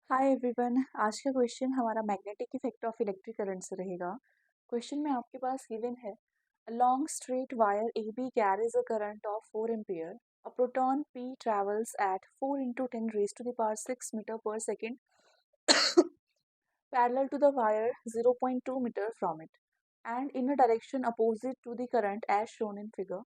Hi everyone. आज का question हमारा magnetic effect of electric current से रहेगा। क्वेश्चन में आपके पास गिवन है a long straight wire AB carries a current of 4 ampere. A proton P travels at 4 into 10 raised to the power 6 meter per second parallel to the wire 0.2 meter from it and in a direction opposite to the current as shown in figure.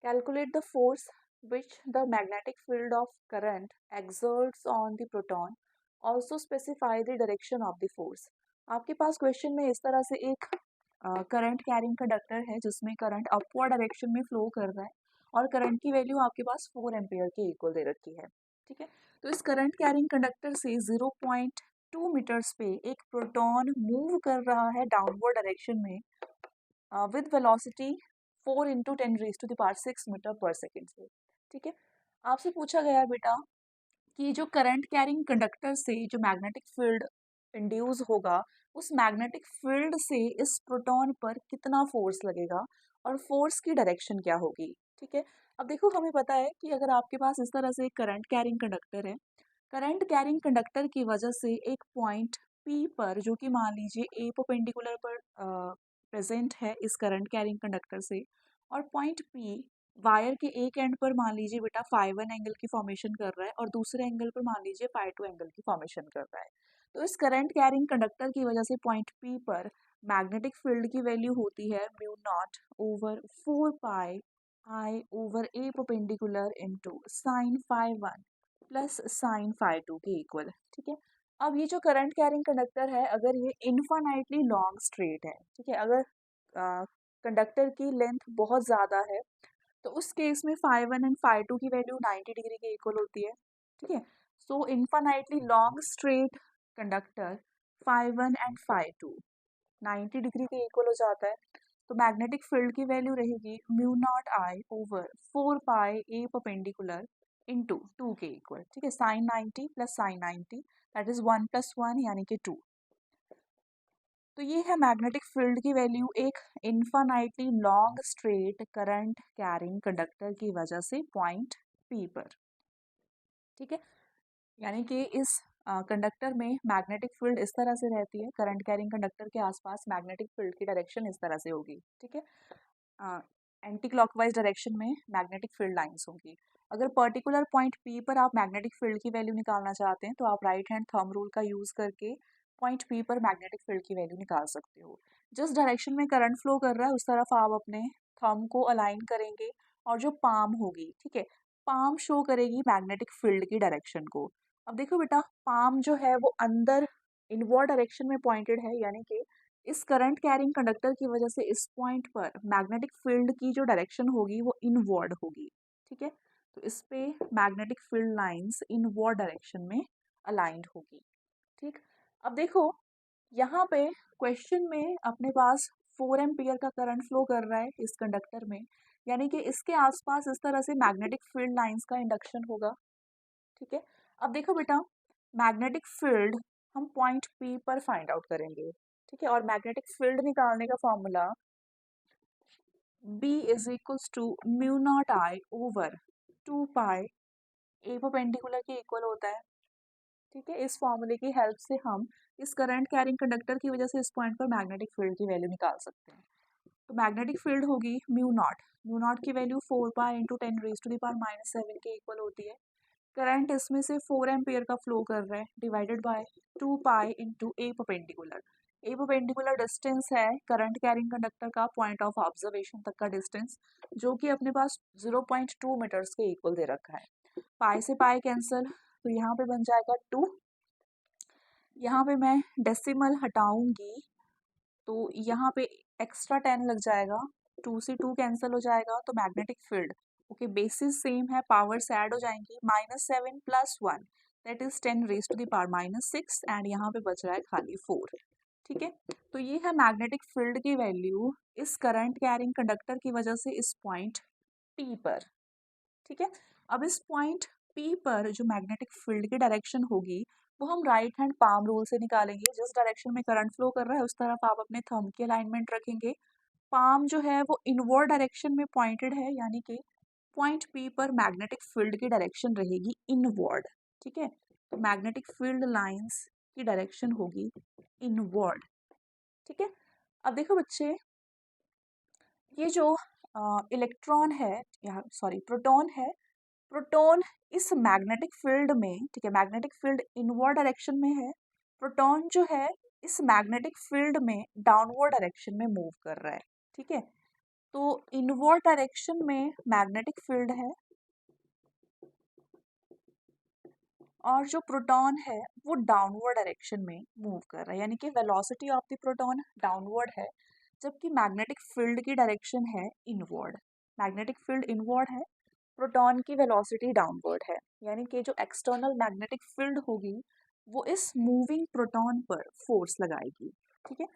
Calculate the force which the magnetic field of current exerts on the proton. Also specify the direction of the force. आपके पास question में इस तरह से एक current carrying conductor है जिसमें current upward direction में flow कर रहा है और करंट की वैल्यू आपके पास 4 एम्पियर के इक्वल दे रखी है। ठीक है, तो इस करंट कैरिंग कंडक्टर से 0.2 मीटर्स पे एक प्रोटॉन मूव कर रहा है डाउनवर्ड डायरेक्शन में with velocity 4 into 10 raise to the power 6 metre पर सेकेंड से। ठीक है, आपसे पूछा गया है बेटा कि जो करंट कैरिंग कंडक्टर से जो मैग्नेटिक फील्ड इंड्यूस होगा उस मैग्नेटिक फील्ड से इस प्रोटॉन पर कितना फोर्स लगेगा और फोर्स की डायरेक्शन क्या होगी। ठीक है, अब देखो हमें पता है कि अगर आपके पास इस तरह से एक करंट कैरिंग कंडक्टर है, करंट कैरिंग कंडक्टर की वजह से एक पॉइंट P पर जो कि मान लीजिए A परपेंडिकुलर पर प्रेजेंट है इस करंट कैरिंग कंडक्टर से, और पॉइंट P वायर के एक एंड पर मान लीजिए बेटा φ1 एंगल की फॉर्मेशन कर रहा है और दूसरे एंगल पर मान लीजिए φ2 एंगल की फॉर्मेशन कर रहा है। तो इस करंट कैरिंग कंडक्टर की वजह से पॉइंट P पर मैग्नेटिक फील्ड की वैल्यू होती है mu not over 4 pi I over A perpendicular into sine φ1 plus sine φ2 के इक्वल। ठीक है, अब ये जो करंट कैरिंग कंडक्टर है अगर ये इनफाइनाइटली लॉन्ग स्ट्रेट है, ठीक है, अगर कंडक्टर की लेंथ बहुत ज़्यादा है तो उस केस में φ1 एंड φ2 की वैल्यू 90 डिग्री के इक्वल होती है। ठीक है, so infinitely long straight conductor φ1 and φ2 90 degree के इक्वल हो जाता है, तो मैग्नेटिक फील्ड की वैल्यू रहेगी mu not I over 4 pi A perpendicular into 2 के इक्वल। ठीक है, sine 90 plus sine 90 that is 1 plus 1 यानी कि 2। तो ये है मैग्नेटिक फील्ड की वैल्यू एक infinitely long straight current carrying conductor की वजह से पॉइंट P पर। ठीक है, यानी कि इस कंडक्टर में मैग्नेटिक फील्ड इस तरह से रहती है, करंट कैरिंग कंडक्टर के आसपास मैग्नेटिक फील्ड की डायरेक्शन इस तरह से होगी। ठीक है, एंटी क्लॉकवाइज डायरेक्शन में मैग्नेटिक फील्ड लाइंस होंगी। अगर पर्टिकुलर पॉइंट P पर आप मैग्नेटिक फील्ड की वैल्यू निकालना चाहते हैं तो आप राइट हैंड थंब रूल का यूज़ करके पॉइंट P पर मैग्नेटिक फील्ड की वैल्यू निकाल सकते हो। जिस डायरेक्शन में करंट फ्लो कर रहा है उस तरफ आप अपने थंब को अलाइन करेंगे और जो पाम होगी, ठीक है, पाम शो करेगी मैग्नेटिक फील्ड की डायरेक्शन को। अब देखो बेटा, पाम जो है वो अंदर इनवर्ड डायरेक्शन में पॉइंटेड है, यानी कि इस करंट कैरिंग कंडक्टर की वजह से इस पॉइंट पर मैग्नेटिक फील्ड की जो डायरेक्शन होगी वो इनवर्ड होगी। ठीक है, तो इस पे magnetic field lines inward direction में अलाइंड होगी। ठीक, अब देखो यहाँ पे क्वेश्चन में अपने पास 4 एम्पियर का करंट फ्लो कर रहा है इस कंडक्टर में, यानी कि इसके आसपास इस तरह से मैग्नेटिक फील्ड लाइंस का इंडक्शन होगा। ठीक है, अब देखो बेटा, मैग्नेटिक फील्ड हम पॉइंट P पर फाइंड आउट करेंगे। ठीक है, और मैग्नेटिक फील्ड निकालने का formula B is equals to mu not I over 2 pi A perpendicular के इक्वल होता है। ठीक है, इस फॉर्मूले की हेल्प से हम इस करंट कैरिंग कंडक्टर की वजह से इस पॉइंट पर मैग्नेटिक फील्ड की वैल्यू निकाल सकते हैं। तो मैग्नेटिक फील्ड होगी म्यू नॉट की value 4 pi into 10 raise to the power -7 के इक्वल होती है। करंट इसमें से 4 एम्पियर का फ्लो कर रहा है divided by 2 pi into A perpendicular. A perpendicular distance है करंट कैरिंग कंडक्टर का पॉइंट ऑफ ऑब्जर्वेशन तक का डिस्टेंस, जो कि अपने पास 0.2 मीटर्स के इक्वल दे रखा है। पाई से पाई कैंसिल, तो यहाँ पे बन जाएगा 2। यहाँ पे मैं डेसिमल हटाऊंगी तो यहाँ पे एक्स्ट्रा 10 लग जाएगा, 2 से 2 कैंसिल हो जाएगा, तो magnetic field okay bases same है, पावर्स ऐड हो जाएंगी, -7 plus 1 that is 10 raise to the power -6 and यहाँ पे बच रहा है खाली 4। ठीक है, तो ये है मैग्नेटिक फील्ड की वैल्यू इस करंट कैरिंग कंडक्टर की वजह से इस पॉइंट P पर। ठीक है, अब इस पॉइंट P पर जो मैग्नेटिक फील्ड की डायरेक्शन होगी वो हम राइट हैंड पाम रूल से निकालेंगे। जिस डायरेक्शन में करंट फ्लो कर रहा है उस तरफ आप अपने थंब की अलाइनमेंट रखेंगे। पाम जो है वो इनवर्ड डायरेक्शन में पॉइंटेड है, यानी कि पॉइंट P पर मैग्नेटिक फील्ड की डायरेक्शन रहेगी इनवर्ड। ठीक है, मैग्नेटिक फील्ड लाइंस की डायरेक्शन होगी इनवर्ड। ठीक है, अब देखो बच्चे, ये जो इलेक्ट्रॉन है, या सॉरी प्रोटॉन है, प्रोटॉन इस मैग्नेटिक फील्ड में, ठीक है, मैग्नेटिक फील्ड इनवर्ड डायरेक्शन में है, प्रोटॉन जो है इस मैग्नेटिक फील्ड में डाउनवर्ड डायरेक्शन में मूव कर रहा है। ठीक है, तो इनवर्ड डायरेक्शन में मैग्नेटिक फील्ड है और जो प्रोटॉन है वो डाउनवर्ड डायरेक्शन में मूव कर रहा है, यानी कि velocity of the proton downward है, जबकि मैग्नेटिक फील्ड की डायरेक्शन है इनवर्ड। मैग्नेटिक फील्ड इनवर्ड है, प्रोटॉन की वेलोसिटी डाउनवर्ड है, यानी कि जो एक्सटर्नल मैग्नेटिक फील्ड होगी वो इस मूविंग प्रोटॉन पर फोर्स लगाएगी। ठीक है,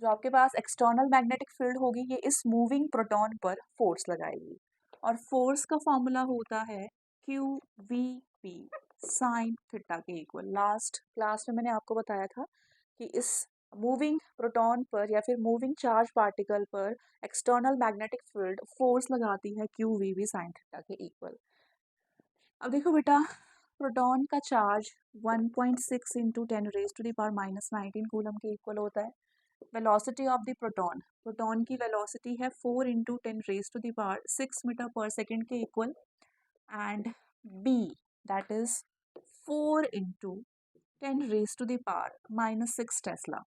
जो आपके पास एक्सटर्नल मैग्नेटिक फील्ड होगी ये इस मूविंग प्रोटॉन पर फोर्स लगाएगी, और फोर्स का फॉर्मूला होता है q V P sign theta के इक्वल। लास्ट क्लास में मैंने आपको बताया था कि इस मूविंग प्रोटॉन पर या फिर मूविंग चार्ज पार्टिकल पर एक्सटर्नल मैग्नेटिक फील्ड फोर्स लगाती है q v v sine theta के इक्वल। अब देखो बेटा, प्रोटॉन का चार्ज 1.6 इंटू 10⁻⁻⁻19 कूलम के इक्वल होता है। Velocity of the proton, proton की वेलोसिटी है 4 इंटू 10⁻6 मीटर पर सेकेंड के equal, and B that is 4 into 10⁻⁻6 tesla,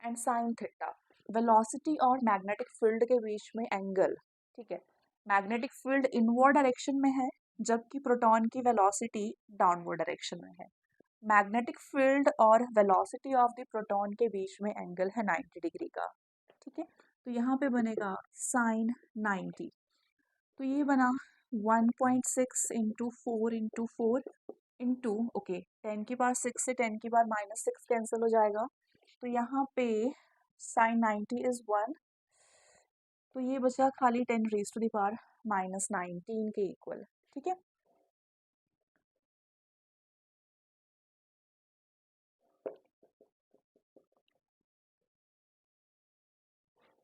and sine theta, velocity और मैग्नेटिक फील्ड के बीच में एंगल। ठीक है, मैग्नेटिक फील्ड इनवर्ड डायरेक्शन में है जबकि प्रोटॉन की वेलोसिटी डाउनवर्ड डायरेक्शन में है। मैग्नेटिक फील्ड और वेलोसिटी ऑफ द प्रोटॉन के बीच में एंगल है 90 डिग्री का। ठीक है, तो यहाँ पे बनेगा साइन 90, तो ये बना 1.6 इंटू 4 इंटू 4 इंटू, ओके, 10⁻6 से 10⁻⁻6 कैंसिल हो जाएगा, तो यहाँ पे साइन 90 इज 1, तो ये बचा खाली 10⁻⁻19 के इक्वल। ठीक है,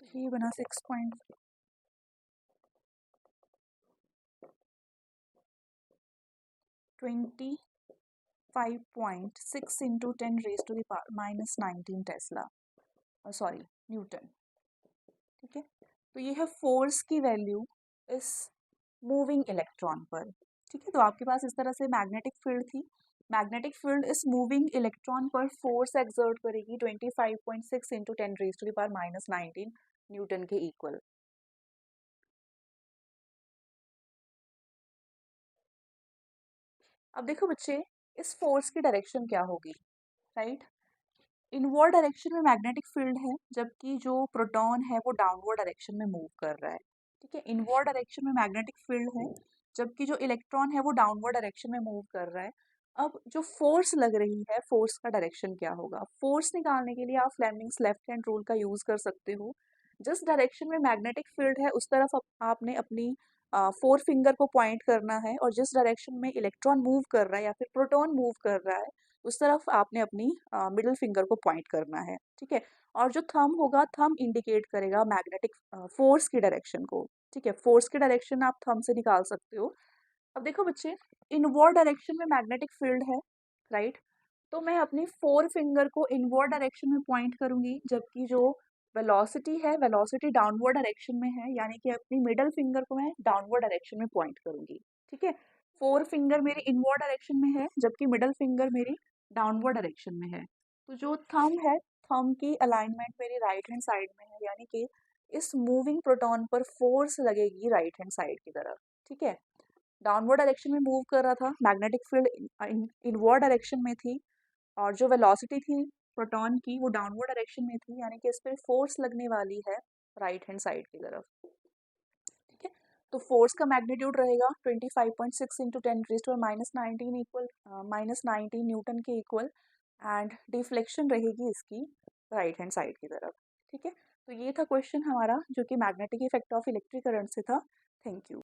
तो ये बना 6.25.6 इंटू 10⁻⁻19 टेस्ला, सॉरी न्यूटन। ठीक है, तो ये है फोर्स की वैल्यू इस मूविंग इलेक्ट्रॉन पर। ठीक है, तो आपके पास इस तरह से मैग्नेटिक फील्ड थी, मैग्नेटिक फील्ड इस मूविंग इलेक्ट्रॉन पर फोर्स एक्सर्ट करेगी 25.6 इंटू 10⁻⁻19 न्यूटन के इक्वल। अब देखो बच्चे, इस फोर्स की डायरेक्शन क्या होगी, राइट? इनवर्ड डायरेक्शन में मैग्नेटिक फील्ड है जबकि जो प्रोटॉन है वो डाउनवर्ड डायरेक्शन में मूव कर रहा है। ठीक है, इनवर्ड डायरेक्शन में मैग्नेटिक फील्ड है जबकि जो इलेक्ट्रॉन है वो डाउनवर्ड डायरेक्शन में मूव कर रहा है। अब जो फोर्स लग रही है, फोर्स का डायरेक्शन क्या होगा? फोर्स निकालने के लिए आप फ्लेमिंग्स लेफ्ट हैंड रूल का यूज कर सकते हो। जिस डायरेक्शन में मैग्नेटिक फील्ड है उस तरफ आपने अपनी फोर फिंगर को पॉइंट करना है, और जिस डायरेक्शन में इलेक्ट्रॉन मूव कर रहा है या फिर प्रोटॉन मूव कर रहा है उस तरफ आपने अपनी मिडिल फिंगर को पॉइंट करना है। ठीक है, और जो थंब होगा, थंब इंडिकेट करेगा मैग्नेटिक फोर्स की डायरेक्शन को। ठीक है, फोर्स की डायरेक्शन आप थंब से निकाल सकते हो। अब देखो बच्चे, इनवर्ड डायरेक्शन में मैग्नेटिक फील्ड है, राइट? तो मैं अपनी फोर फिंगर को इनवर्ड डायरेक्शन में पॉइंट करूंगी, जबकि जो वेलोसिटी है, वेलोसिटी डाउनवर्ड डायरेक्शन में है, यानी कि अपनी मिडल फिंगर को मैं डाउनवर्ड डायरेक्शन में पॉइंट करूंगी। ठीक है, फोर फिंगर मेरी इनवर्ड डायरेक्शन में है जबकि मिडल फिंगर मेरी डाउनवर्ड डायरेक्शन में है। तो जो थंब है, थंब की अलाइनमेंट मेरी राइट हैंड साइड में है, यानी कि इस मूविंग प्रोटॉन पर फोर्स लगेगी राइट हैंड साइड की तरफ। ठीक है, डाउनवर्ड डायरेक्शन में मूव कर रहा था, मैग्नेटिक फील्ड इनवर्ड डायरेक्शन में थी, और जो वेलोसिटी थी प्रोटॉन की वो डाउनवर्ड डायरेक्शन में थी, यानी कि इस पर फोर्स लगने वाली है राइट हैंड साइड की तरफ। ठीक है, तो फोर्स का मैग्नीट्यूड रहेगा 25.6 इंटू 10⁻⁻19 इक्वल -19 न्यूटन के इक्वल, एंड डिफ्लेक्शन रहेगी इसकी राइट हैंड साइड की तरफ। ठीक है, तो ये था क्वेश्चन हमारा जो कि magnetic effect of electric current से था। Thank you.